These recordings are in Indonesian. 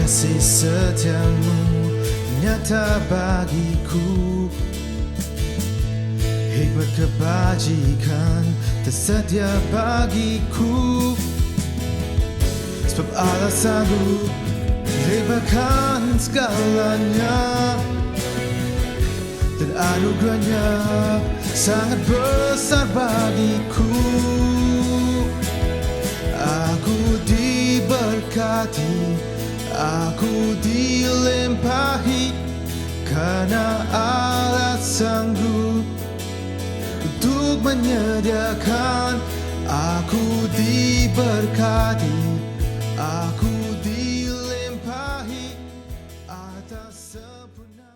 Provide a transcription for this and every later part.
kasih setiamu nyata bagiku. Hikmat kebajikan tersedia bagiku. Sebab Allah sanggup limpahkan segalanya, dan anugerahnya sangat besar bagiku. Aku diberkati, aku dilimpahi, karena Allah sanggup untuk menyediakan. Aku diberkati, aku dilimpahi atas sempurna.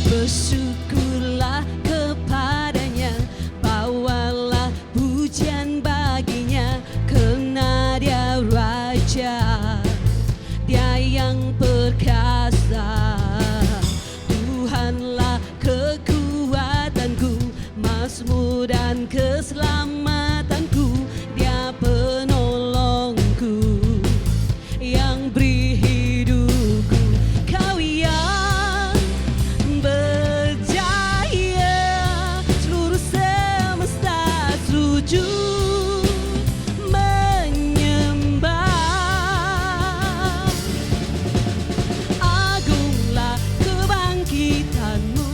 Bersyukurlah kepadanya, bawalah pujian baginya, karena dia Raja, dia yang perkasa. Tuhanlah kekuatanku, mazmur dan keselamatanku, dia penolongku yang beri hidupku. Kau yang berjaya, seluruh semesta sujud menyembah. Agunglah kebangkitanmu,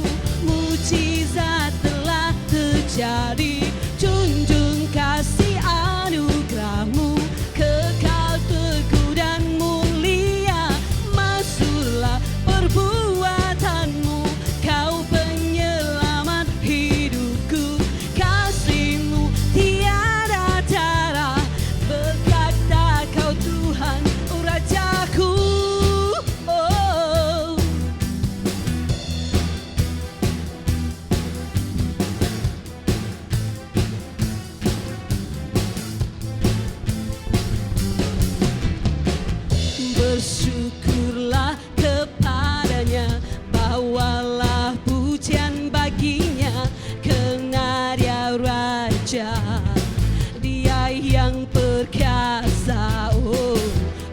mujizat telah terjadi. Junjung kasih anugerahmu, kekal teguh dan mulia. Masyhurlah perbuatanmu, kau penyelamat hidupku. Kasih-Mu tiada tara, berkata kau Tuhan, oh Rajaku. Oh. Bersyukurlah kepadanya, bawalah pujian baginya, karena dia Raja, dia yang perkasa. Oh,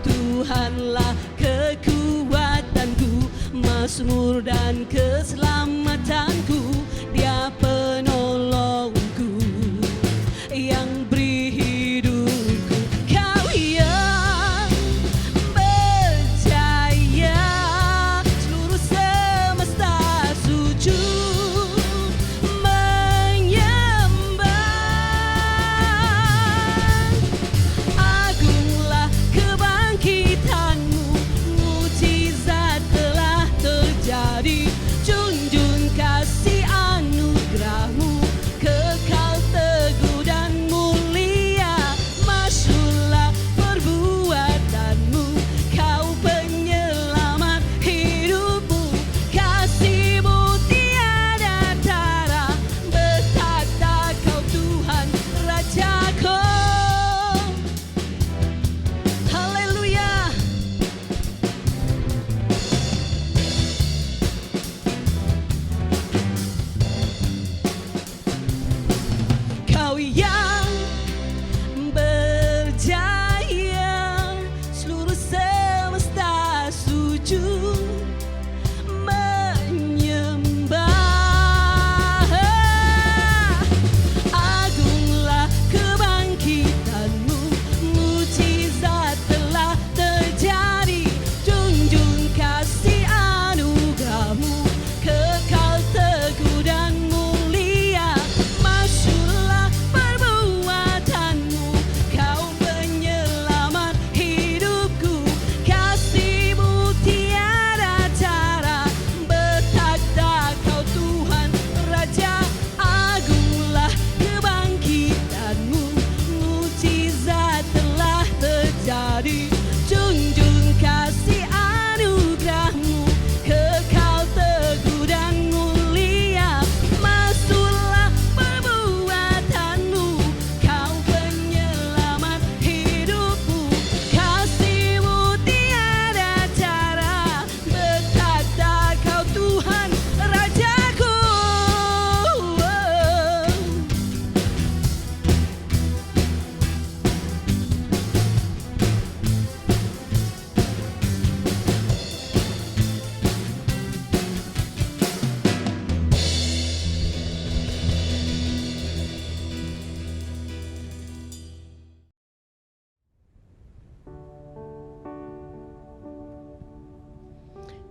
Tuhanlah kekuatanku, mazmur dan keselamatanku, dia penolongku yang beri hidupku. Kau yang berjaya, seluruh semesta sujud menyembah. Agunglah kebangkitanmu, mujizat telah terjadi. Junjung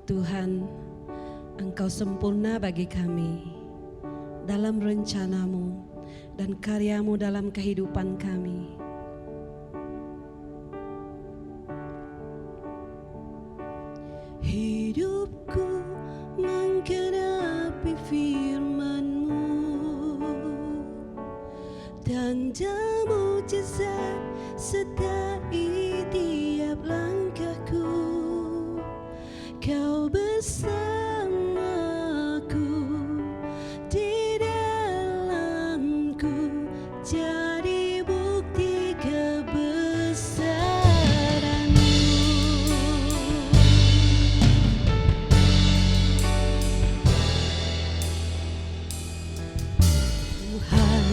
Tuhan, Engkau sempurna bagi kami dalam rencana-Mu dan karya-Mu dalam kehidupan kami. Hidupku menggenapi firman-Mu, tanda mujizat sertai tiap langkahku. Kau bersamaku, di dalamku, jadi bukti kebesaran-Mu. Tuhan,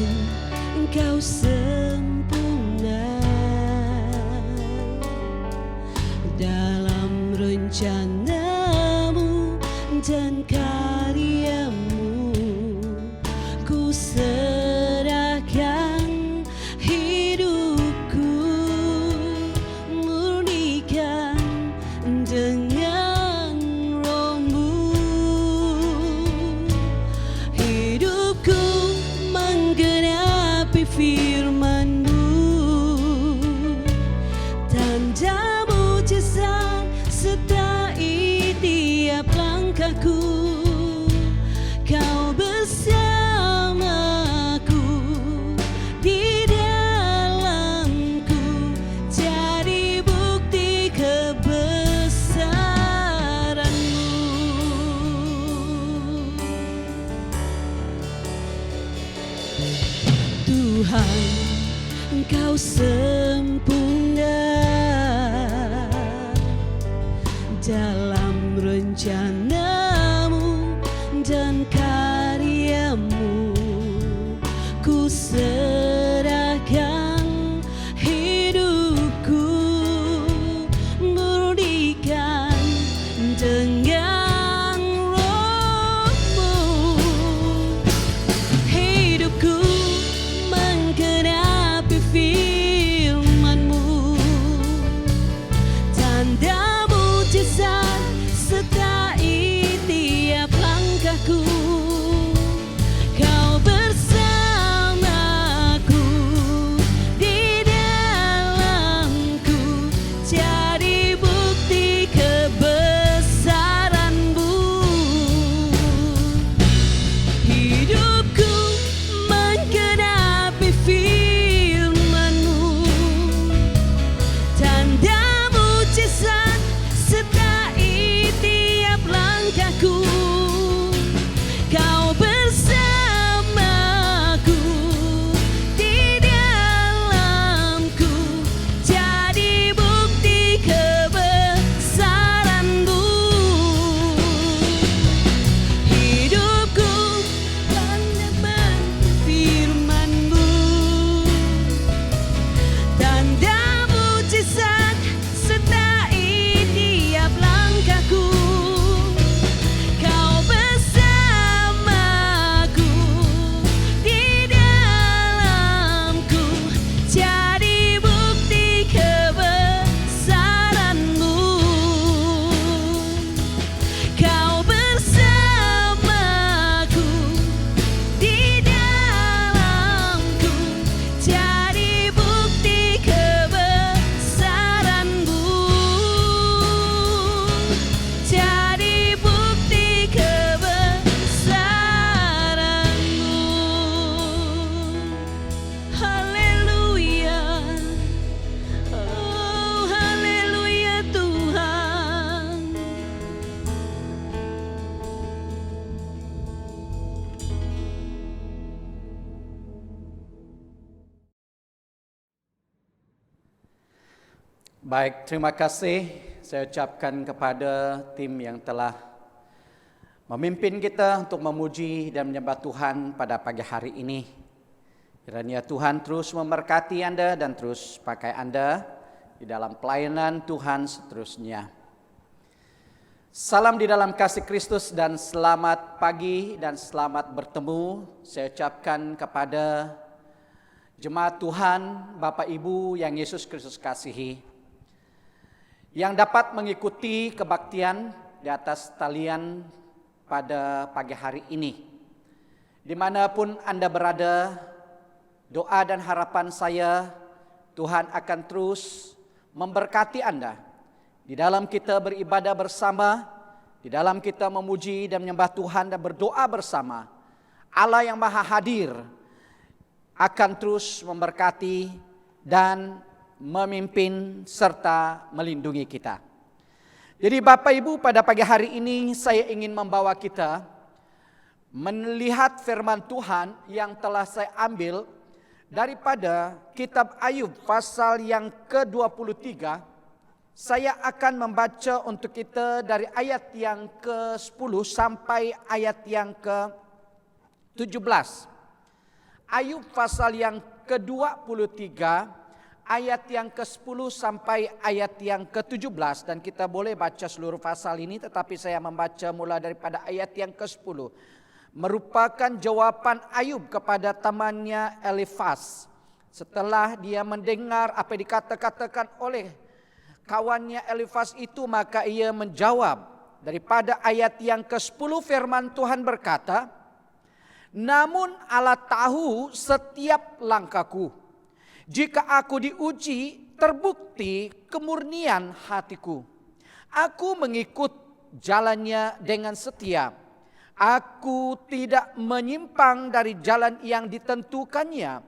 Engkau sempurna dalam rencana-Mu dan karya-Mu. Ku serahkan hidupku, murnikan dengan Roh-Mu. Hidupku menggenapi firman-Mu, tanda mujizat sertai tiap langkahku. Kau bersamaku, di dalamku, jadi bukti kebesaran-Mu. Tuhan, Engkau sempurna dalam rencana-Mu dan karya-Mu. Ku serahkan hidupku, murnikan dengan Roh-Mu. Hidupku menggenapi firman-Mu, tanda mujizat sertai tiap langkahku. Kau bersamaku, di dalamku, jadi bukti kebesaran-Mu. Hidupku menggenapi firman-Mu, tanda mujizat sertai tiap langkahku. Kau bersamaku, di dalamku, jadi bukti kebesaran-Mu. Hidupku menggenapi firman-Mu, tanda mujizat sertai tiap langkahku. Kau bersamaku, di dalamku, jadi bukti kebesaran-Mu. Kau bersamaku, di dalamku, jadi bukti kebesaran-Mu. Jadi bukti kebesaran-Mu. Haleluya. Oh, haleluya Tuhan. Baik, terima kasih saya ucapkan kepada tim yang telah memimpin kita untuk memuji dan menyembah Tuhan pada pagi hari ini. Kiranya Tuhan terus memberkati Anda dan terus pakai Anda di dalam pelayanan Tuhan seterusnya. Salam di dalam kasih Kristus dan selamat pagi dan selamat bertemu saya ucapkan kepada jemaat Tuhan, Bapak Ibu yang Yesus Kristus kasihi, yang dapat mengikuti kebaktian di atas talian pada pagi hari ini. Dimanapun Anda berada, doa dan harapan saya, Tuhan akan terus memberkati Anda. Di dalam kita beribadah bersama, di dalam kita memuji dan menyembah Tuhan dan berdoa bersama, Allah yang Maha Hadir akan terus memberkati dan memimpin serta melindungi kita. Jadi Bapak Ibu, pada pagi hari ini saya ingin membawa kita melihat firman Tuhan yang telah saya ambil daripada kitab Ayub pasal yang ke-23. Saya akan membaca untuk kita dari ayat yang ke-10 sampai ayat yang ke-17. Ayub pasal yang ke-23 ayat yang ke-10 sampai ayat yang ke-17, dan kita boleh baca seluruh pasal ini, tetapi saya membaca mula daripada ayat yang ke-10. Merupakan jawaban Ayub kepada temannya Elifaz setelah dia mendengar apa yang dikatakan oleh kawannya Elifaz itu, maka ia menjawab daripada ayat yang ke-10. Firman Tuhan berkata, "Namun Allah tahu setiap langkahku. Jika aku diuji, terbukti kemurnian hatiku. Aku mengikut jalannya dengan setia. Aku tidak menyimpang dari jalan yang ditentukannya.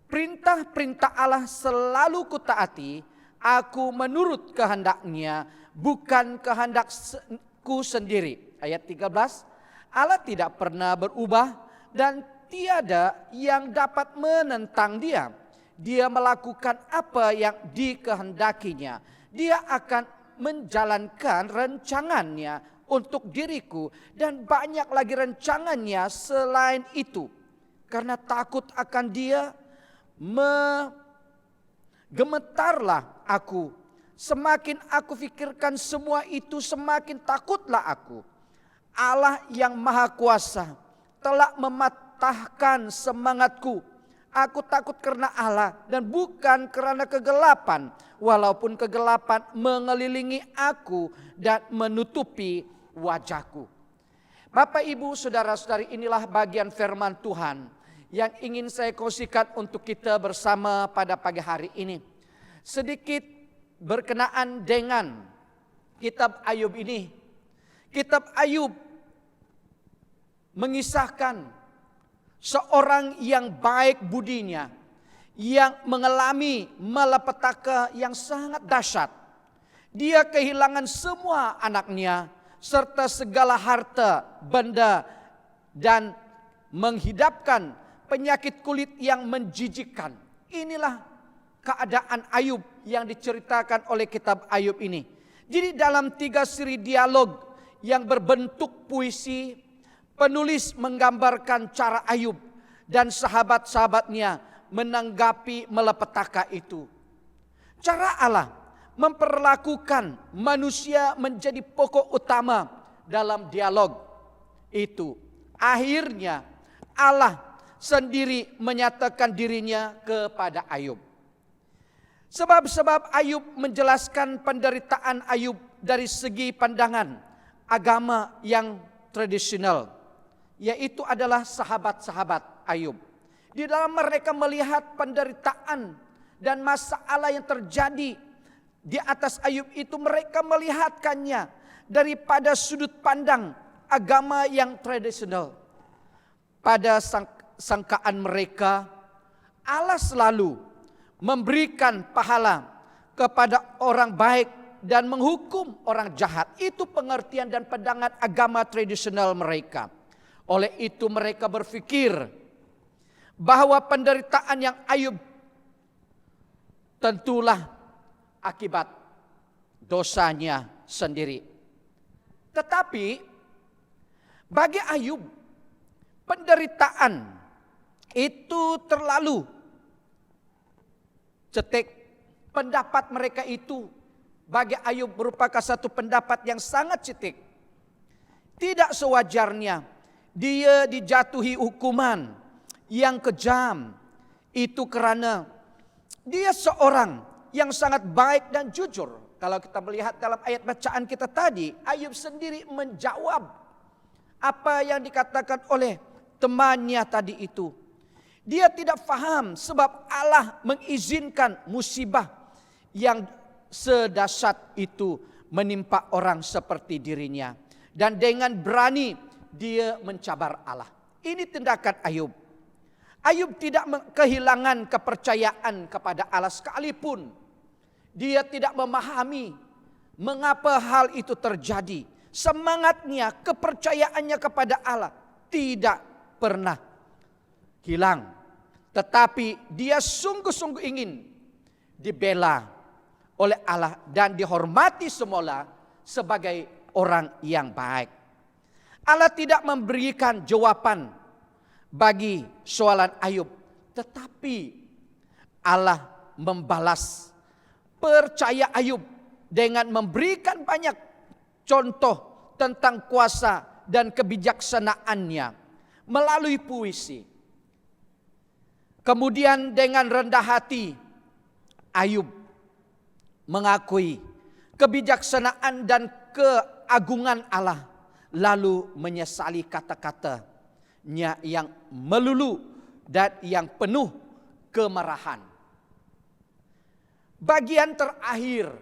Perintah-perintah Allah selalu kutaati. Aku menurut kehendaknya, bukan kehendakku sendiri." Ayat 13, Allah tidak pernah berubah dan tiada yang dapat menentang dia. Dia melakukan apa yang dikehendakinya. Dia akan menjalankan rencangannya untuk diriku, dan banyak lagi rencangannya selain itu. Karena takut akan dia, gemetarlah aku. Semakin aku pikirkan semua itu, semakin takutlah aku. Allah yang Maha Kuasa telah mematahkan semangatku. Aku takut karena Allah dan bukan karena kegelapan. Walaupun kegelapan mengelilingi aku dan menutupi wajahku. Bapak, Ibu, Saudara-saudari, inilah bagian firman Tuhan yang ingin saya kongsikan untuk kita bersama pada pagi hari ini. Sedikit berkenaan dengan kitab Ayub ini. Kitab Ayub mengisahkan seorang yang baik budinya, yang mengalami malapetaka yang sangat dahsyat. Dia kehilangan semua anaknya serta segala harta benda dan menghidapkan penyakit kulit yang menjijikkan. Inilah keadaan Ayub yang diceritakan oleh kitab Ayub ini. Jadi dalam 3 seri dialog yang berbentuk puisi, penulis menggambarkan cara Ayub dan sahabat-sahabatnya menanggapi malapetaka itu. Cara Allah memperlakukan manusia menjadi pokok utama dalam dialog itu. Akhirnya Allah sendiri menyatakan dirinya kepada Ayub. Sebab Ayub menjelaskan penderitaan Ayub dari segi pandangan agama yang tradisional, yaitu adalah sahabat-sahabat Ayub. Di dalam mereka melihat penderitaan dan masalah yang terjadi di atas Ayub itu, mereka melihatkannya daripada sudut pandang agama yang tradisional. Pada sangkaan mereka, Allah selalu memberikan pahala kepada orang baik dan menghukum orang jahat. Itu pengertian dan pandangan agama tradisional mereka. Oleh itu mereka berpikir bahwa penderitaan yang Ayub tentulah akibat dosanya sendiri. Tetapi bagi Ayub, penderitaan itu terlalu cetek. Pendapat mereka itu bagi Ayub merupakan satu pendapat yang sangat cetek. Tidak sewajarnya dia dijatuhi hukuman yang kejam. Itu karena dia seorang yang sangat baik dan jujur. Kalau kita melihat dalam ayat bacaan kita tadi, Ayub sendiri menjawab apa yang dikatakan oleh temannya tadi itu. Dia tidak paham sebab Allah mengizinkan musibah yang sedahsyat itu menimpa orang seperti dirinya. Dan dengan berani dia mencabar Allah. Ini tindakan Ayub. Ayub tidak kehilangan kepercayaan kepada Allah sekalipun dia tidak memahami mengapa hal itu terjadi. Semangatnya, kepercayaannya kepada Allah tidak pernah hilang. Tetapi dia sungguh-sungguh ingin dibela oleh Allah dan dihormati semula sebagai orang yang baik. Allah tidak memberikan jawaban bagi soalan Ayub, tetapi Allah membalas percaya Ayub dengan memberikan banyak contoh tentang kuasa dan kebijaksanaannya melalui puisi. Kemudian dengan rendah hati Ayub mengakui kebijaksanaan dan keagungan Allah, lalu menyesali kata-katanya yang melulu dan yang penuh kemarahan. Bagian terakhir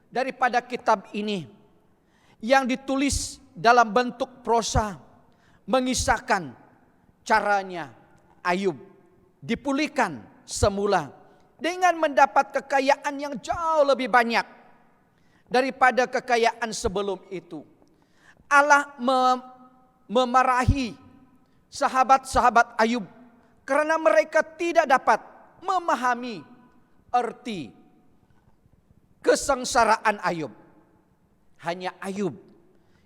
daripada kitab ini yang ditulis dalam bentuk prosa mengisahkan caranya Ayub dipulihkan semula dengan mendapat kekayaan yang jauh lebih banyak daripada kekayaan sebelum itu. Allah memarahi sahabat-sahabat Ayub karena mereka tidak dapat memahami arti kesengsaraan Ayub. Hanya Ayub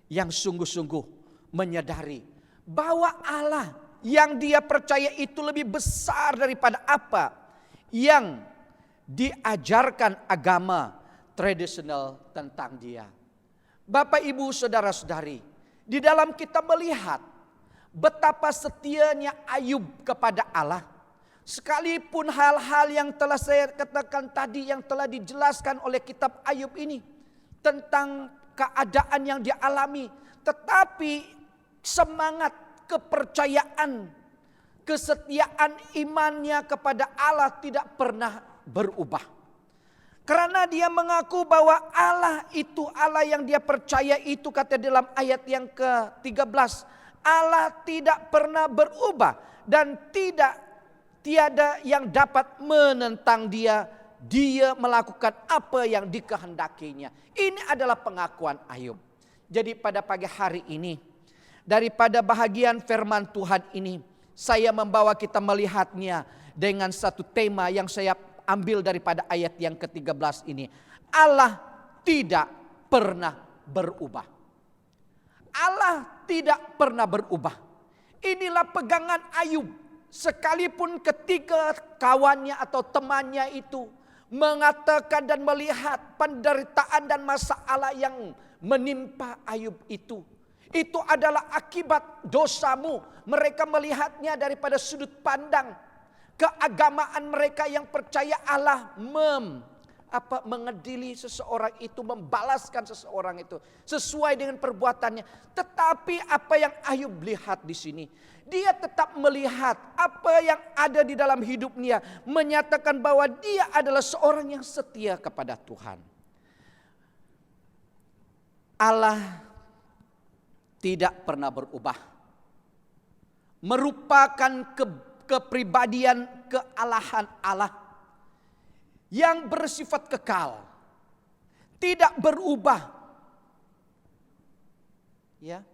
yang sungguh-sungguh menyadari bahwa Allah yang dia percaya itu lebih besar daripada apa yang diajarkan agama tradisional tentang dia. Bapak, Ibu, saudara-saudari, di dalam kita melihat betapa setianya Ayub kepada Allah. Sekalipun hal-hal yang telah saya katakan tadi, yang telah dijelaskan oleh kitab Ayub ini tentang keadaan yang dialami, tetapi semangat, kepercayaan, kesetiaan imannya kepada Allah tidak pernah berubah. Karena dia mengaku bahwa Allah itu, Allah yang dia percaya itu, kata dalam ayat yang ke-13, Allah tidak pernah berubah dan tiada yang dapat menentang dia. Dia melakukan apa yang dikehendakinya. Ini adalah pengakuan Ayub. Jadi pada pagi hari ini, daripada bahagian firman Tuhan ini, saya membawa kita melihatnya dengan satu tema yang saya ambil daripada ayat yang ke-13 ini. Allah tidak pernah berubah. Allah tidak pernah berubah. Inilah pegangan Ayub. Sekalipun ketika kawannya atau temannya itu mengatakan dan melihat penderitaan dan masalah yang menimpa Ayub itu adalah akibat dosamu. Mereka melihatnya daripada sudut pandang keagamaan mereka yang percaya Allah mengedili seseorang itu, membalaskan seseorang itu sesuai dengan perbuatannya. Tetapi apa yang Ayub lihat di sini, dia tetap melihat apa yang ada di dalam hidupnya, menyatakan bahwa dia adalah seorang yang setia kepada Tuhan. Allah tidak pernah berubah, merupakan kepribadian kealahan Allah yang bersifat kekal, tidak berubah. Ya.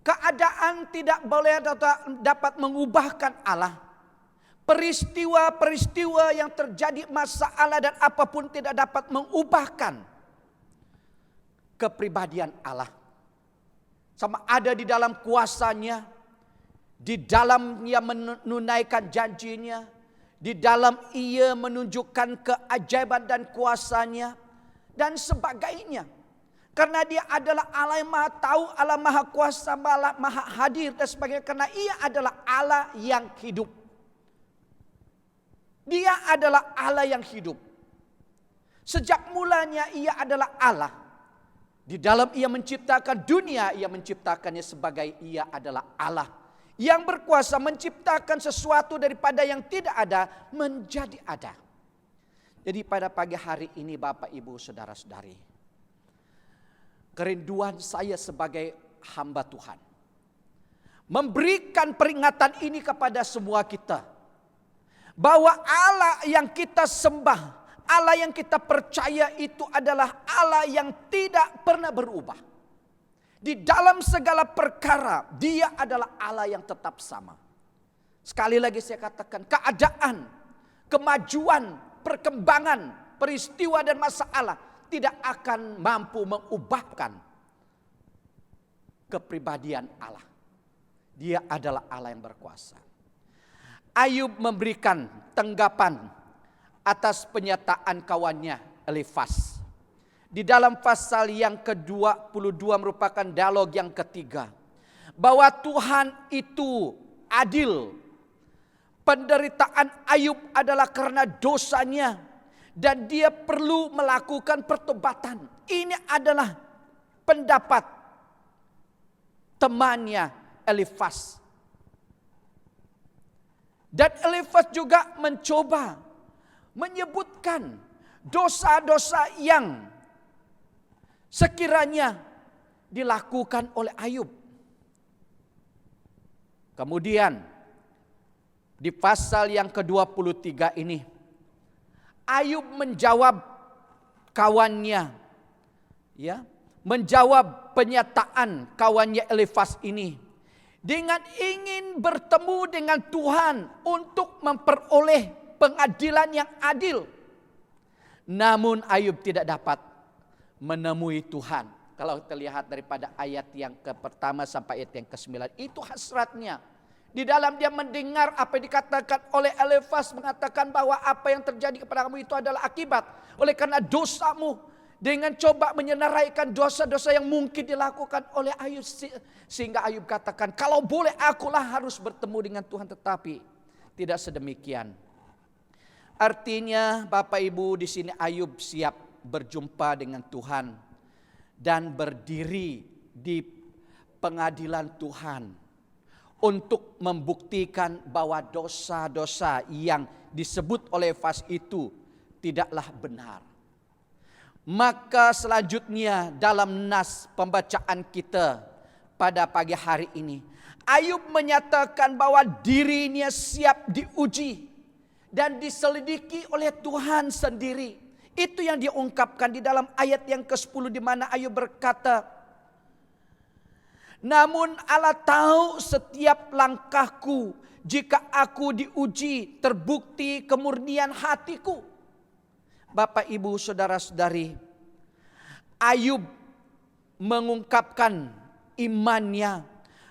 Keadaan tidak boleh dapat mengubahkan Allah. Peristiwa-peristiwa yang terjadi, masalah dan apapun tidak dapat mengubahkan kepribadian Allah. Sama ada di dalam kuasanya, di dalam ia menunaikan janjinya, di dalam ia menunjukkan keajaiban dan kuasanya dan sebagainya. Karena dia adalah Allah yang maha tahu, Allah maha kuasa, maha hadir dan sebagainya. Karena ia adalah Allah yang hidup. Dia adalah Allah yang hidup. Sejak mulanya ia adalah Allah. Di dalam ia menciptakan dunia, ia menciptakannya sebagai ia adalah Allah. Yang berkuasa menciptakan sesuatu daripada yang tidak ada menjadi ada. Jadi pada pagi hari ini Bapak Ibu Saudara-saudari, kerinduan saya sebagai hamba Tuhan, memberikan peringatan ini kepada semua kita, bahwa Allah yang kita sembah, Allah yang kita percaya itu adalah Allah yang tidak pernah berubah. Di dalam segala perkara dia adalah Allah yang tetap sama. Sekali lagi saya katakan, keadaan, kemajuan, perkembangan, peristiwa dan masalah tidak akan mampu mengubahkan kepribadian Allah. Dia adalah Allah yang berkuasa. Ayub memberikan tanggapan atas penyataan kawannya Elifas. Di dalam pasal yang ke-22 merupakan dialog yang ketiga. Bahwa Tuhan itu adil. Penderitaan Ayub adalah karena dosanya. Dan dia perlu melakukan pertobatan. Ini adalah pendapat temannya Elifas. Dan Elifas juga mencoba menyebutkan dosa-dosa yang sekiranya dilakukan oleh Ayub. Kemudian di pasal yang ke-23 ini Ayub menjawab kawannya, ya, menjawab penyataan kawannya Elifas ini dengan ingin bertemu dengan Tuhan untuk memperoleh pengadilan yang adil. Namun Ayub tidak dapat menemui Tuhan. Kalau kita lihat daripada ayat yang pertama sampai ayat yang ke-9, itu hasratnya. Di dalam dia mendengar apa yang dikatakan oleh Elifas, mengatakan bahwa apa yang terjadi kepada kamu itu adalah akibat oleh karena dosamu. Dengan coba menyenaraikan dosa-dosa yang mungkin dilakukan oleh Ayub. Sehingga Ayub katakan, kalau boleh akulah harus bertemu dengan Tuhan. Tetapi tidak sedemikian. Artinya Bapak Ibu, di sini Ayub siap berjumpa dengan Tuhan. Dan berdiri di pengadilan Tuhan. Untuk membuktikan bahwa dosa-dosa yang disebut oleh Elifas itu tidaklah benar. Maka selanjutnya dalam nas pembacaan kita pada pagi hari ini, Ayub menyatakan bahwa dirinya siap diuji dan diselidiki oleh Tuhan sendiri. Itu yang diungkapkan di dalam ayat yang ke-10 di mana Ayub berkata, namun Allah tahu setiap langkahku, jika aku diuji terbukti kemurnian hatiku. Bapak Ibu Saudara-saudari, Ayub mengungkapkan imannya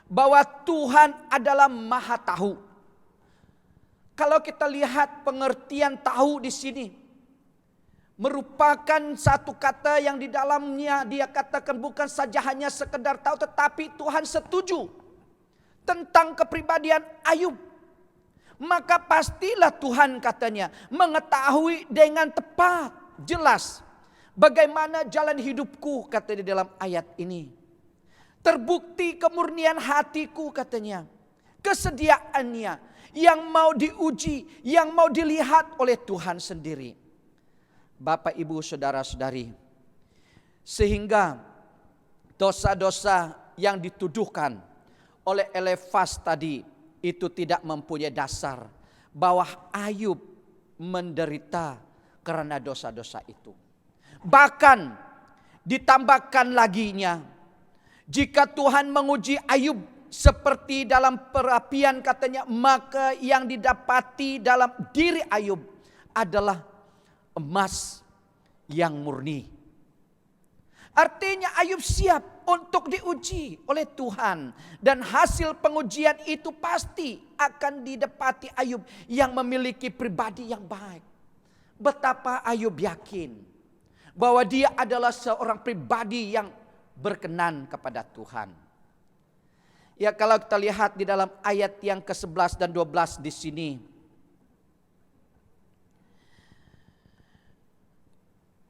bahwa Tuhan adalah Maha Tahu. Kalau kita lihat pengertian tahu di sini merupakan satu kata yang di dalamnya dia katakan bukan saja hanya sekedar tahu, tetapi Tuhan setuju tentang kepribadian Ayub. Maka pastilah Tuhan katanya mengetahui dengan tepat, jelas bagaimana jalan hidupku, kata di dalam ayat ini. Terbukti kemurnian hatiku, katanya. Kesediaannya yang mau diuji, yang mau dilihat oleh Tuhan sendiri. Bapak Ibu Saudara-saudari, sehingga dosa-dosa yang dituduhkan oleh Elifas tadi itu tidak mempunyai dasar bahwa Ayub menderita karena dosa-dosa itu. Bahkan ditambahkan laginya, jika Tuhan menguji Ayub seperti dalam perapian katanya, maka yang didapati dalam diri Ayub adalah emas yang murni. Artinya Ayub siap untuk diuji oleh Tuhan. Dan hasil pengujian itu pasti akan didapati Ayub yang memiliki pribadi yang baik. Betapa Ayub yakin bahwa dia adalah seorang pribadi yang berkenan kepada Tuhan. Ya, kalau kita lihat di dalam ayat yang ke-11 dan 12 di sini,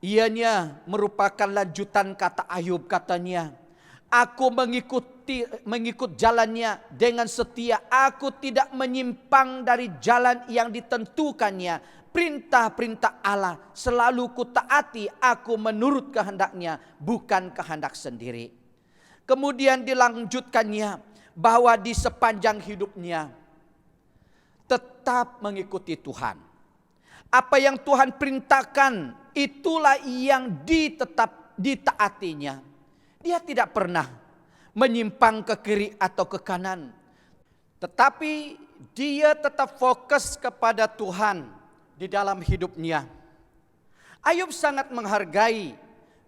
Ianya merupakan lanjutan kata Ayub, katanya, aku mengikut jalannya dengan setia, aku tidak menyimpang dari jalan yang ditentukannya. Perintah-perintah Allah selalu kutaati, aku menurut kehendaknya, bukan kehendak sendiri. Kemudian dilanjutkannya bahwa di sepanjang hidupnya tetap mengikuti Tuhan. Apa yang Tuhan perintahkan, itulah yang ditaatinya. Dia tidak pernah menyimpang ke kiri atau ke kanan, tetapi dia tetap fokus kepada Tuhan di dalam hidupnya. Ayub sangat menghargai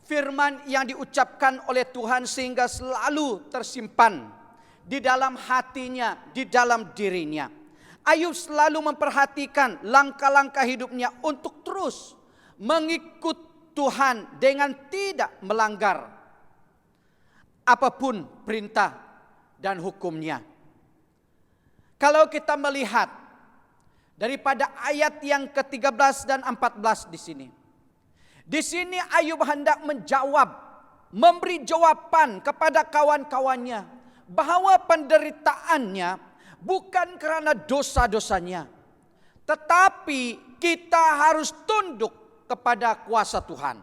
firman yang diucapkan oleh Tuhan sehingga selalu tersimpan di dalam hatinya, di dalam dirinya. Ayub selalu memperhatikan langkah-langkah hidupnya untuk terus mengikut Tuhan dengan tidak melanggar apapun perintah dan hukumnya. Kalau kita melihat daripada ayat yang ke-13 dan 14 di sini. Di sini Ayub hendak menjawab, memberi jawaban kepada kawan-kawannya bahwa penderitaannya bukan karena dosa-dosanya, tetapi kita harus tunduk kepada kuasa Tuhan.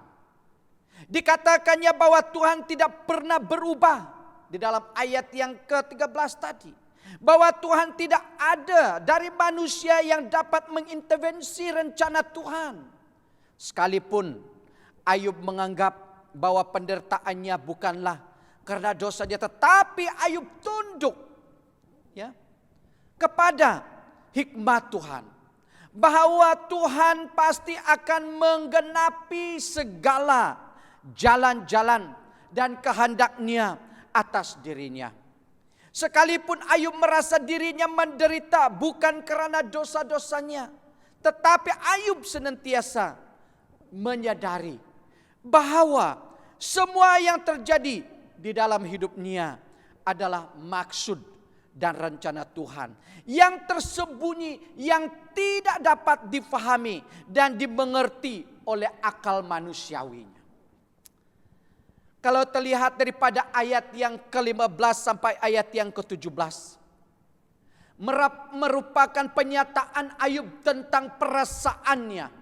Dikatakannya bahwa Tuhan tidak pernah berubah di dalam ayat yang ke-13 tadi. Bahwa Tuhan tidak ada dari manusia yang dapat mengintervensi rencana Tuhan. Sekalipun Ayub menganggap bahwa penderitaannya bukanlah karena dosanya, tetapi Ayub tunduk kepada hikmat Tuhan, bahwa Tuhan pasti akan menggenapi segala jalan-jalan dan kehendaknya atas dirinya. Sekalipun Ayub merasa dirinya menderita bukan karena dosa-dosanya, tetapi Ayub senantiasa menyadari bahwa semua yang terjadi di dalam hidupnya adalah maksud dan rencana Tuhan yang tersembunyi, yang tidak dapat difahami dan dimengerti oleh akal manusiawinya. Kalau terlihat daripada ayat yang ke-15 sampai ayat yang ke-17, merupakan penyataan Ayub tentang perasaannya.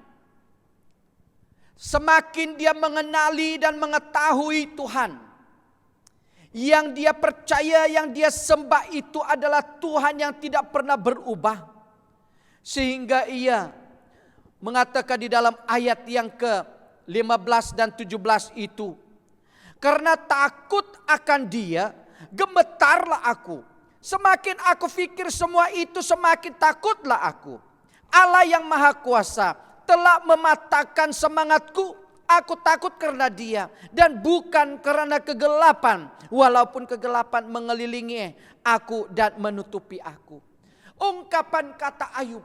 Semakin dia mengenali dan mengetahui Tuhan, yang dia percaya, yang dia sembah itu adalah Tuhan yang tidak pernah berubah. Sehingga ia mengatakan di dalam ayat yang ke-15 dan 17 itu, karena takut akan dia, gemetarlah aku. Semakin aku pikir semua itu, semakin takutlah aku. Allah yang Maha Kuasa telah mematahkan semangatku. Aku takut karena dia dan bukan karena kegelapan. Walaupun kegelapan mengelilingi aku dan menutupi aku. Ungkapan kata Ayub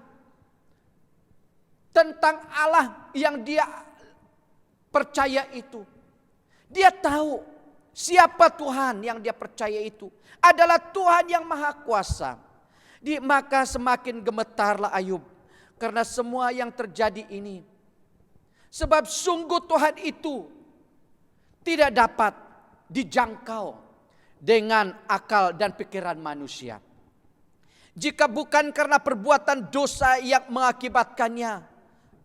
tentang Allah yang dia percaya itu. Dia tahu siapa Tuhan yang dia percaya itu adalah Tuhan yang Maha Kuasa. Maka semakin gemetarlah Ayub karena semua yang terjadi ini. Sebab sungguh Tuhan itu tidak dapat dijangkau dengan akal dan pikiran manusia. Jika bukan karena perbuatan dosa yang mengakibatkannya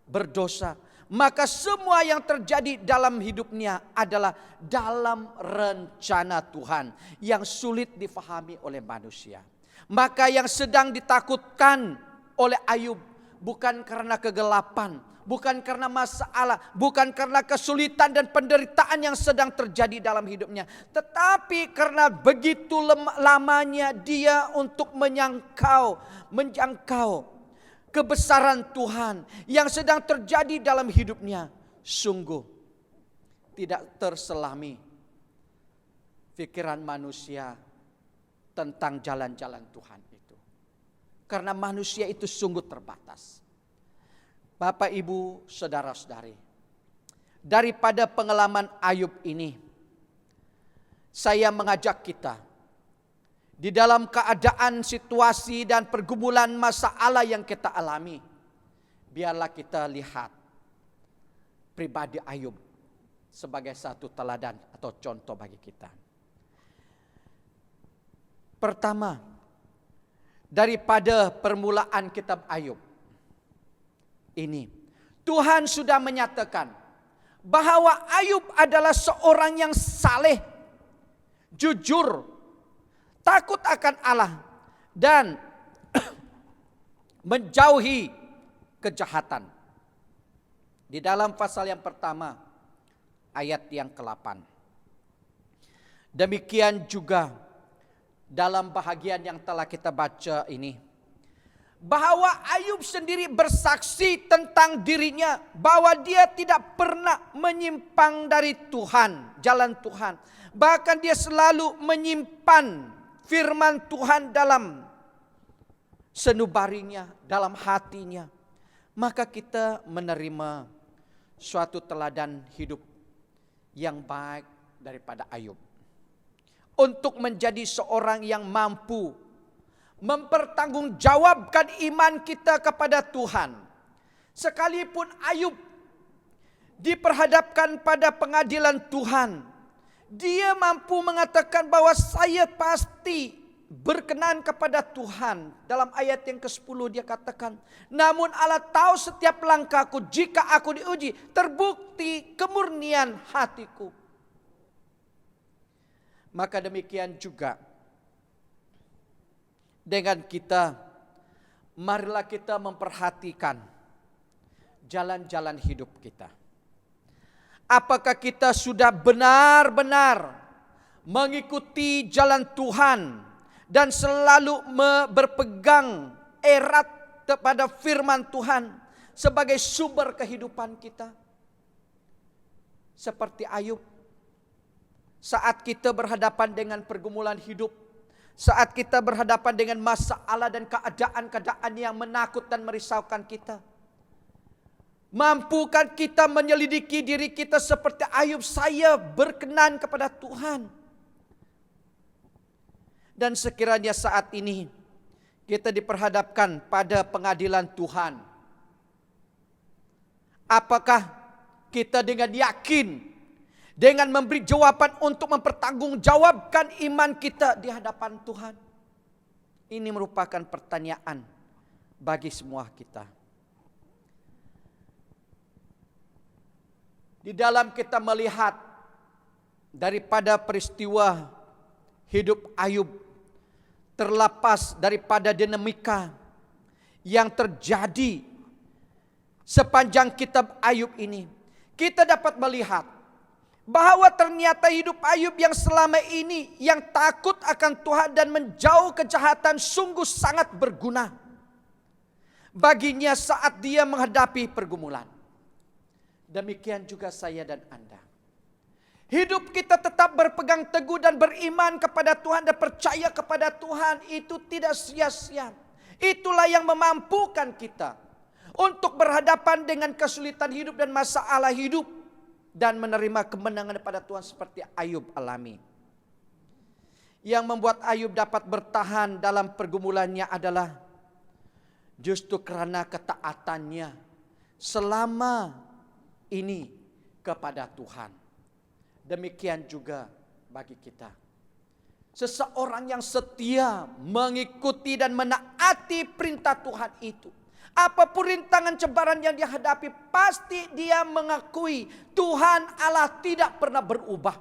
berdosa, maka semua yang terjadi dalam hidupnya adalah dalam rencana Tuhan yang sulit difahami oleh manusia. Maka yang sedang ditakutkan oleh Ayub bukan karena kegelapan, bukan karena masalah, bukan karena kesulitan dan penderitaan yang sedang terjadi dalam hidupnya, tetapi karena begitu lamanya dia untuk menjangkau kebesaran Tuhan yang sedang terjadi dalam hidupnya. Sungguh tidak terselami pikiran manusia tentang jalan-jalan Tuhan itu. Karena manusia itu sungguh terbatas. Bapak, Ibu, saudara-saudari, daripada pengalaman Ayub ini, saya mengajak kita di dalam keadaan situasi dan pergumulan masalah yang kita alami, biarlah kita lihat pribadi Ayub sebagai satu teladan atau contoh bagi kita. Pertama, daripada permulaan kitab Ayub ini, Tuhan sudah menyatakan bahwa Ayub adalah seorang yang saleh, jujur, takut akan Allah, dan menjauhi kejahatan. Di dalam pasal yang pertama, ayat yang ke-8. Demikian juga dalam bahagian yang telah kita baca ini, bahwa Ayub sendiri bersaksi tentang dirinya bahwa dia tidak pernah menyimpang dari Tuhan, jalan Tuhan. Bahkan dia selalu menyimpan firman Tuhan dalam sanubarinya, dalam hatinya. Maka kita menerima suatu teladan hidup yang baik daripada Ayub. Untuk menjadi seorang yang mampu mempertanggungjawabkan iman kita kepada Tuhan. Sekalipun Ayub diperhadapkan pada pengadilan Tuhan, dia mampu mengatakan bahwa saya pasti berkenan kepada Tuhan. Dalam ayat yang ke-10 dia katakan, namun Allah tahu setiap langkahku, jika aku diuji, terbukti kemurnian hatiku. Maka demikian juga dengan kita, marilah kita memperhatikan jalan-jalan hidup kita. Apakah kita sudah benar-benar mengikuti jalan Tuhan dan selalu berpegang erat kepada firman Tuhan sebagai sumber kehidupan kita? Seperti Ayub, saat kita berhadapan dengan pergumulan hidup, saat kita berhadapan dengan masalah dan keadaan-keadaan yang menakut dan merisaukan kita, mampukah kita menyelidiki diri kita seperti Ayub, saya berkenan kepada Tuhan? Dan sekiranya saat ini kita diperhadapkan pada pengadilan Tuhan, apakah kita dengan yakin, dengan memberi jawaban untuk mempertanggungjawabkan iman kita di hadapan Tuhan? Ini merupakan pertanyaan bagi semua kita. Di dalam kita melihat daripada peristiwa hidup Ayub, terlepas daripada dinamika yang terjadi sepanjang kitab Ayub ini, kita dapat melihat bahwa ternyata hidup Ayub yang selama ini, yang takut akan Tuhan dan menjauh kejahatan, sungguh sangat berguna baginya saat dia menghadapi pergumulan. Demikian juga saya dan Anda. Hidup kita tetap berpegang teguh dan beriman kepada Tuhan dan percaya kepada Tuhan, itu tidak sia-sia. Itulah yang memampukan kita untuk berhadapan dengan kesulitan hidup dan masalah hidup, dan menerima kemenangan daripada Tuhan seperti Ayub alami. Yang membuat Ayub dapat bertahan dalam pergumulannya adalah justru karena ketaatannya selama ini kepada Tuhan. Demikian juga bagi kita. Seseorang yang setia mengikuti dan menaati perintah Tuhan itu, apapun rintangan cebaran yang dihadapi, pasti dia mengakui Tuhan Allah tidak pernah berubah.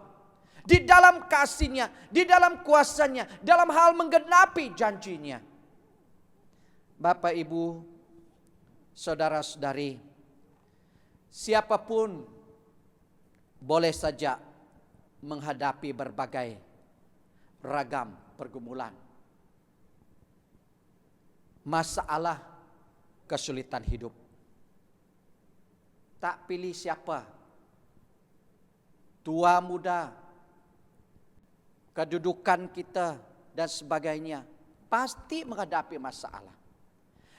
Di dalam kasih-Nya, di dalam kuasa-Nya, dalam hal menggenapi janji-Nya. Bapak, Ibu, saudara-saudari, siapapun boleh saja menghadapi berbagai ragam pergumulan, masalah, kesulitan hidup. Tak pilih siapa, tua muda, kedudukan kita dan sebagainya, pasti menghadapi masalah.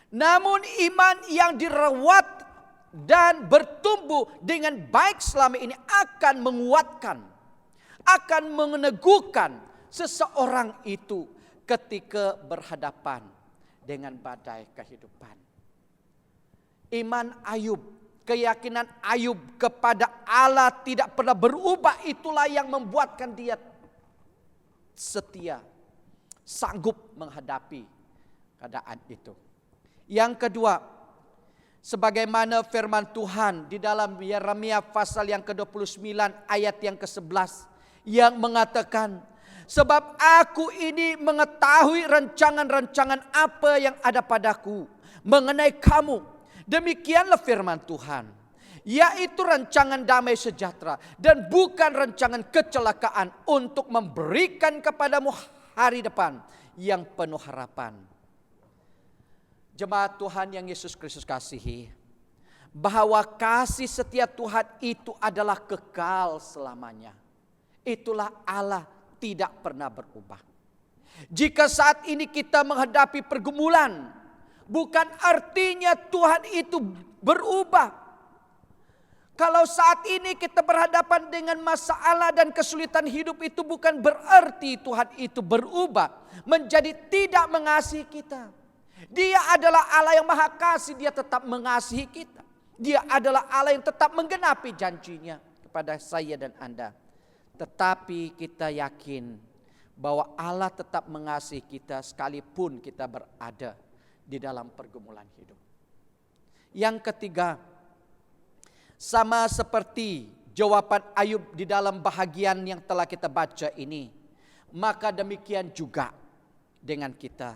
Namun iman yang dirawat dan bertumbuh dengan baik selama ini akan menguatkan, akan meneguhkan seseorang itu ketika berhadapan dengan badai kehidupan. Iman Ayub keyakinan Ayub kepada Allah tidak pernah berubah, itulah yang membuatkan dia setia, sanggup menghadapi keadaan itu. Yang kedua, sebagaimana firman Tuhan di dalam Yeremia pasal yang ke-29 ayat yang ke-11 yang mengatakan, sebab aku ini mengetahui rancangan-rancangan apa yang ada padaku mengenai kamu. Demikianlah firman Tuhan, yaitu rancangan damai sejahtera dan bukan rancangan kecelakaan, untuk memberikan kepadamu hari depan yang penuh harapan. Jemaat Tuhan yang Yesus Kristus kasihi, bahwa kasih setia Tuhan itu adalah kekal selamanya. Itulah Allah, tidak pernah berubah. Jika saat ini kita menghadapi pergumulan, bukan artinya Tuhan itu berubah. Kalau saat ini kita berhadapan dengan masalah dan kesulitan hidup, itu bukan berarti Tuhan itu berubah menjadi tidak mengasihi kita. Dia adalah Allah yang maha kasih, dia tetap mengasihi kita. Dia adalah Allah yang tetap menggenapi janjinya kepada saya dan Anda. Tetapi kita yakin bahwa Allah tetap mengasihi kita sekalipun kita berada di dalam pergumulan hidup. Yang ketiga, sama seperti jawaban Ayub di dalam bahagian yang telah kita baca ini, maka demikian juga dengan kita,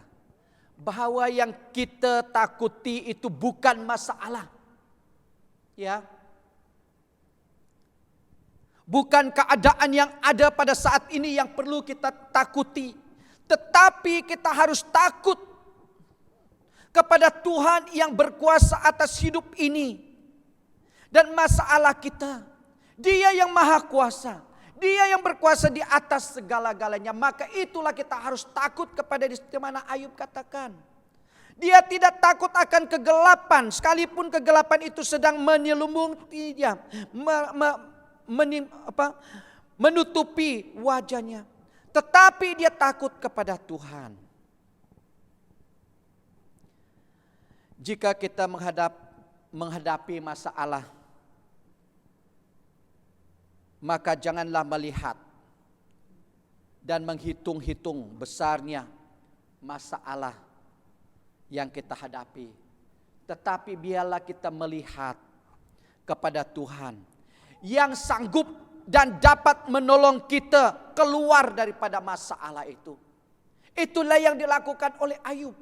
bahwa yang kita takuti itu bukan masalah, ya, bukan keadaan yang ada pada saat ini yang perlu kita takuti, tetapi kita harus takut kepada Tuhan yang berkuasa atas hidup ini dan masalah kita. Dia yang maha kuasa, dia yang berkuasa di atas segala-galanya. Maka itulah kita harus takut kepada di mana Ayub katakan, dia tidak takut akan kegelapan, sekalipun kegelapan itu sedang menyelumupinya, menutupi wajahnya, tetapi dia takut kepada Tuhan. Jika kita menghadapi masalah, maka janganlah melihat dan menghitung-hitung besarnya masalah yang kita hadapi, tetapi biarlah kita melihat kepada Tuhan yang sanggup dan dapat menolong kita keluar daripada masalah itu. Itulah yang dilakukan oleh Ayub.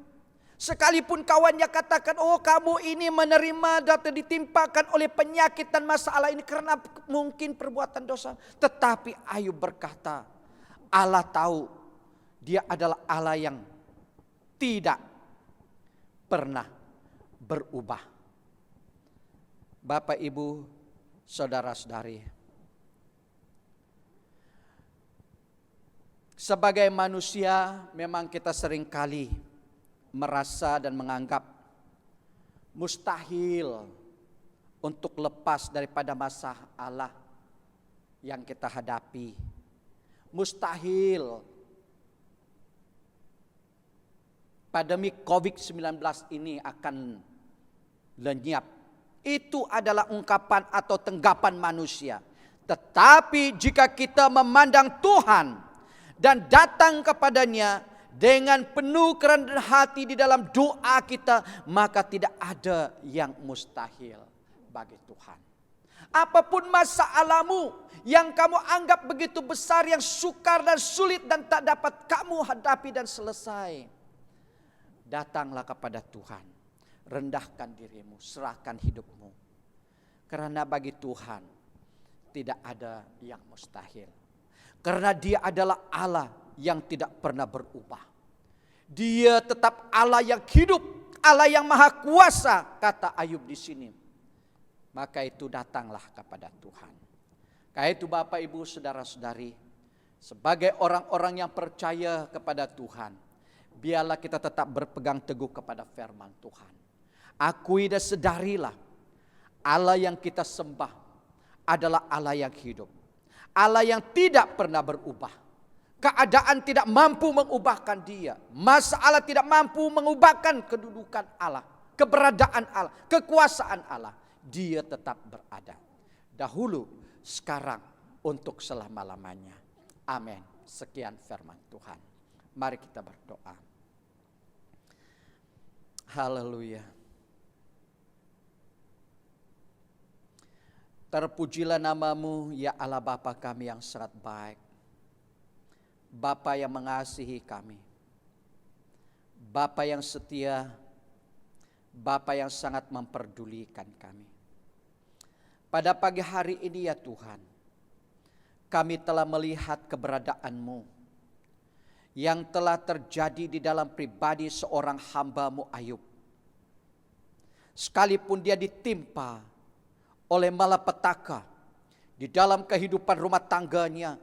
Sekalipun kawannya katakan, oh kamu ini menerima dan ditimpakan oleh penyakit dan masalah ini karena mungkin perbuatan dosa. Tetapi Ayub berkata, Allah tahu dia adalah Allah yang tidak pernah berubah. Bapak, Ibu, saudara-saudari, sebagai manusia memang kita seringkali merasa dan menganggap mustahil untuk lepas daripada masalah yang kita hadapi. Mustahil pandemi COVID-19 ini akan lenyap. Itu adalah ungkapan atau tanggapan manusia. Tetapi jika kita memandang Tuhan dan datang kepadanya dengan penuh kerendahan hati di dalam doa kita, maka tidak ada yang mustahil bagi Tuhan. Apapun masalahmu yang kamu anggap begitu besar, yang sukar dan sulit dan tak dapat kamu hadapi dan selesai, datanglah kepada Tuhan. Rendahkan dirimu, serahkan hidupmu. Karena bagi Tuhan tidak ada yang mustahil. Karena Dia adalah Allah yang tidak pernah berubah. Dia tetap Allah yang hidup, Allah yang maha kuasa, kata Ayub di sini. Maka itu datanglah kepada Tuhan. Karena itu Bapak, Ibu, saudara-saudari, sebagai orang-orang yang percaya kepada Tuhan, biarlah kita tetap berpegang teguh kepada firman Tuhan. Akui dan sadarilah Allah yang kita sembah adalah Allah yang hidup, Allah yang tidak pernah berubah. Keadaan tidak mampu mengubahkan Dia. Masalah tidak mampu mengubahkan kedudukan Allah, keberadaan Allah, kekuasaan Allah. Dia tetap berada. Dahulu, sekarang, untuk selama-lamanya. Amin. Sekian firman Tuhan. Mari kita berdoa. Haleluya. Terpujilah namamu ya Allah Bapa kami yang sangat baik. Bapa yang mengasihi kami. Bapa yang setia. Bapa yang sangat memperdulikan kami. Pada pagi hari ini ya Tuhan, kami telah melihat keberadaan-Mu yang telah terjadi di dalam pribadi seorang hamba-Mu Ayub. Sekalipun dia ditimpa oleh malapetaka di dalam kehidupan rumah tangganya,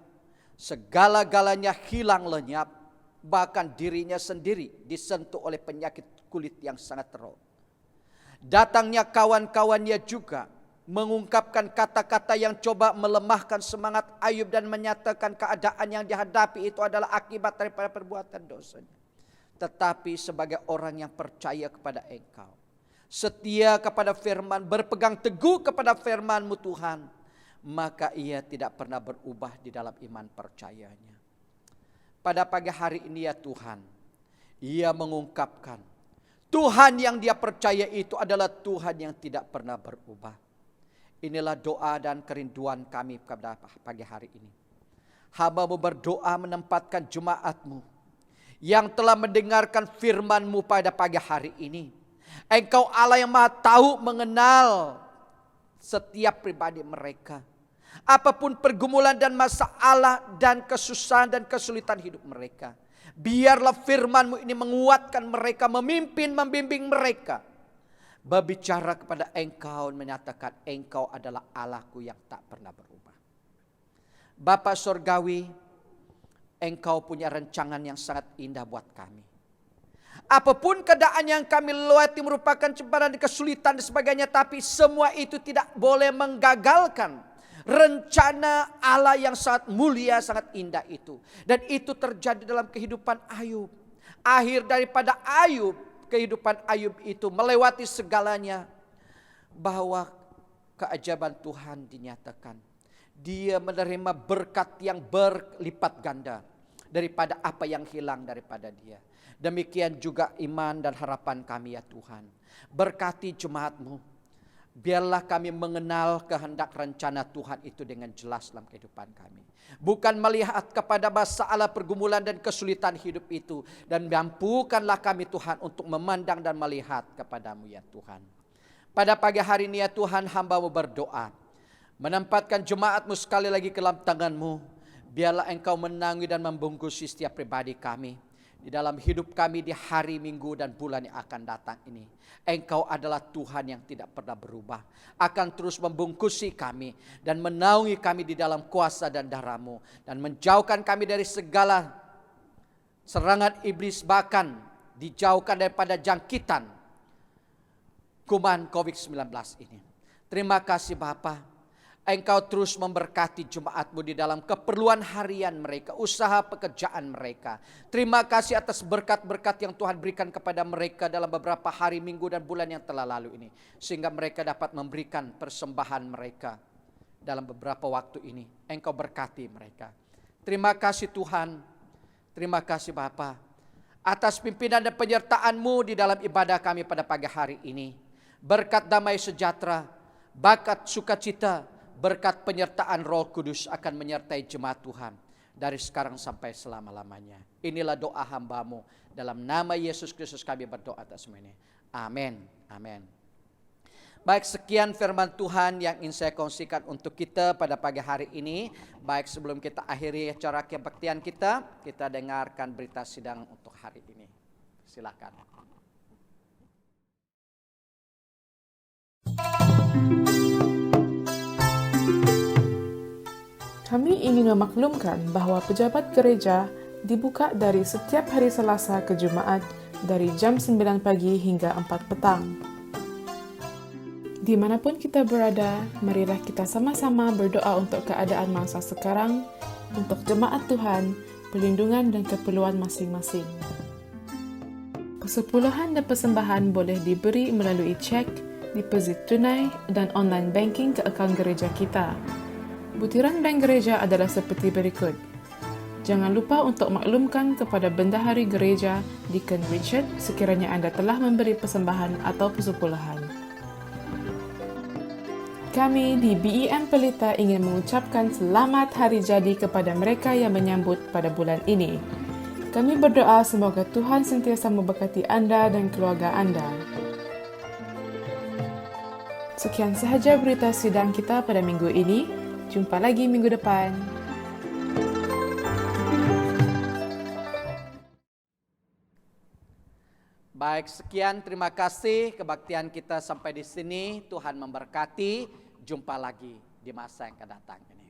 segala-galanya hilang lenyap, bahkan dirinya sendiri disentuh oleh penyakit kulit yang sangat teruk. Datangnya kawan-kawannya juga mengungkapkan kata-kata yang coba melemahkan semangat Ayub dan menyatakan keadaan yang dihadapi itu adalah akibat daripada perbuatan dosanya. Tetapi sebagai orang yang percaya kepada Engkau, setia kepada firman, berpegang teguh kepada firman-Mu Tuhan, maka ia tidak pernah berubah di dalam iman percayanya. Pada pagi hari ini ya Tuhan, ia mengungkapkan Tuhan yang dia percaya itu adalah Tuhan yang tidak pernah berubah. Inilah doa dan kerinduan kami pada pagi hari ini. Hamba-Mu berdoa menempatkan jemaat-Mu yang telah mendengarkan firman-Mu pada pagi hari ini. Engkau Allah yang Maha tahu mengenal setiap pribadi mereka. Apapun pergumulan dan masalah dan kesusahan dan kesulitan hidup mereka. Biarlah firman-Mu ini menguatkan mereka, memimpin, membimbing mereka. Berbicara kepada Engkau, menyatakan Engkau adalah Allah-Ku yang tak pernah berubah. Bapa Surgawi, Engkau punya rancangan yang sangat indah buat kami. Apapun keadaan yang kami lewati merupakan cobaan dan kesulitan dan sebagainya, tapi semua itu tidak boleh menggagalkan rencana Allah yang sangat mulia, sangat indah itu. Dan itu terjadi dalam kehidupan Ayub. Akhir daripada Ayub, kehidupan Ayub itu melewati segalanya, bahwa keajaiban Tuhan dinyatakan. Dia menerima berkat yang berlipat ganda daripada apa yang hilang daripada dia. Demikian juga iman dan harapan kami ya Tuhan. Berkati jemaat-Mu. Biarlah kami mengenal kehendak rencana Tuhan itu dengan jelas dalam kehidupan kami. Bukan melihat kepada masalah pergumulan dan kesulitan hidup itu. Dan mampukanlah kami Tuhan untuk memandang dan melihat kepadamu ya Tuhan. Pada pagi hari ini ya Tuhan, hamba-Mu berdoa. Menempatkan jemaat-Mu sekali lagi ke dalam tangan-Mu. Biarlah Engkau menanggung dan membungkusi setiap pribadi kami. Di dalam hidup kami di hari, minggu, dan bulan yang akan datang ini. Engkau adalah Tuhan yang tidak pernah berubah. Akan terus membungkusi kami dan menaungi kami di dalam kuasa dan darah-Mu. Dan menjauhkan kami dari segala serangan iblis, bahkan dijauhkan daripada jangkitan kuman COVID-19 ini. Terima kasih Bapa. Engkau terus memberkati jemaat-Mu di dalam keperluan harian mereka, usaha pekerjaan mereka. Terima kasih atas berkat-berkat yang Tuhan berikan kepada mereka dalam beberapa hari, minggu, dan bulan yang telah lalu ini. Sehingga mereka dapat memberikan persembahan mereka dalam beberapa waktu ini. Engkau berkati mereka. Terima kasih Tuhan. Terima kasih Bapa. Atas pimpinan dan penyertaan-Mu di dalam ibadah kami pada pagi hari ini. Berkat damai sejahtera, berkat sukacita, berkat penyertaan Roh Kudus akan menyertai jemaat Tuhan dari sekarang sampai selama-lamanya. Inilah doa hamba-Mu. Dalam nama Yesus Kristus kami berdoa atas semua ini. Amin. Amin. Baik, sekian firman Tuhan yang ingin saya kongsikan untuk kita pada pagi hari ini. Baik, sebelum kita akhiri acara kebaktian kita dengarkan berita sidang untuk hari ini. Silakan. Kami ingin memaklumkan bahwa pejabat gereja dibuka dari setiap hari Selasa ke Jumaat dari jam 9 pagi hingga 4 petang. Dimanapun kita berada, marilah kita sama-sama berdoa untuk keadaan masa sekarang, untuk jemaat Tuhan, perlindungan dan keperluan masing-masing. Persepuluhan dan persembahan boleh diberi melalui cek deposit tunai, dan online banking ke akaun gereja kita. Butiran bank gereja adalah seperti berikut. Jangan lupa untuk maklumkan kepada bendahari gereja, Deacon Richard, sekiranya anda telah memberi persembahan atau persepuluhan. Kami di BEM Pelita ingin mengucapkan selamat hari jadi kepada mereka yang menyambut pada bulan ini. Kami berdoa semoga Tuhan sentiasa memberkati anda dan keluarga anda. Sekian sahaja berita sidang kita pada minggu ini. Jumpa lagi minggu depan. Baik, sekian, terima kasih kebaktian kita sampai di sini. Tuhan memberkati. Jumpa lagi di masa yang akan datang ini.